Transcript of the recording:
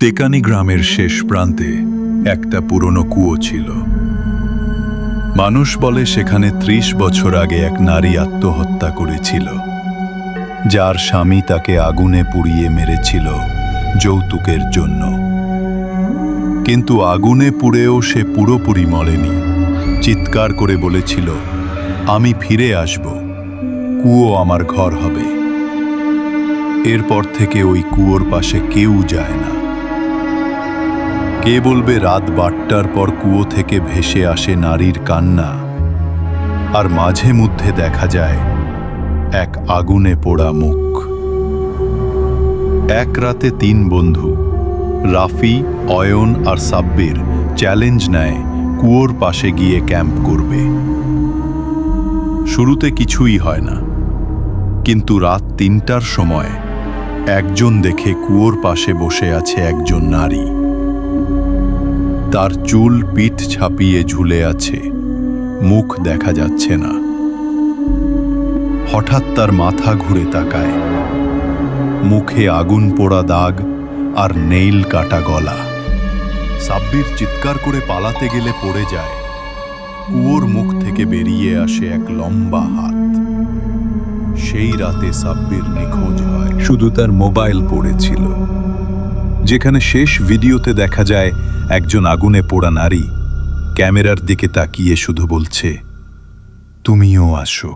তেকানি গ্রামের শেষ প্রান্তে একটা পুরনো কুয়ো ছিল। মানুষ বলে সেখানে ৩০ বছর আগে এক নারী আত্মহত্যা করেছিল, যার স্বামী তাকে আগুনে পুড়িয়ে মেরেছিল যৌতুকের জন্য। কিন্তু আগুনে পুড়েও সে পুরোপুরি মরেনি। চিৎকার করে বলেছিল, আমি ফিরে আসব, কুয়ো আমার ঘর হবে। এরপর থেকে ওই কুয়োর পাশে কেউ যায় না। কে বলবে রাত 12টার পর কুয়ো থেকে ভেসে আসে নারীর কান্না, আর মাঝে মধ্যে দেখা যায় এক আগুনে পোড়া মুখ। এক রাতে ৩ বন্ধু রাফি, অয়ন আর সাব্বির চ্যালেঞ্জ নেয় কুয়োর পাশে গিয়ে ক্যাম্প করবে। শুরুতে কিছুই হয় না, কিন্তু রাত ৩টার সময় একজন দেখে কুয়োর পাশে বসে আছে একজন নারী। তার চুল পিঠ ছাপিয়ে ঝুলে আছে, মুখ দেখা যাচ্ছে না। হঠাৎ তার মাথা ঘুরে তাকায়, মুখে আগুন পোড়া দাগ আর নেইল কাটা গলা। সাব্বির চিৎকার করে পালাতে গেলে পড়ে যায়। কুয়োর মুখ থেকে বেরিয়ে আসে এক লম্বা হাত। সেই রাতে সাব্বির নিখোঁজ হয়। শুধু তার মোবাইল পড়েছিল, যেখানে শেষ ভিডিওতে দেখা যায় একজন আগুনে পোড়া নারী ক্যামেরার দিকে তাকিয়ে শুধু বলছে, তুমিও আসো।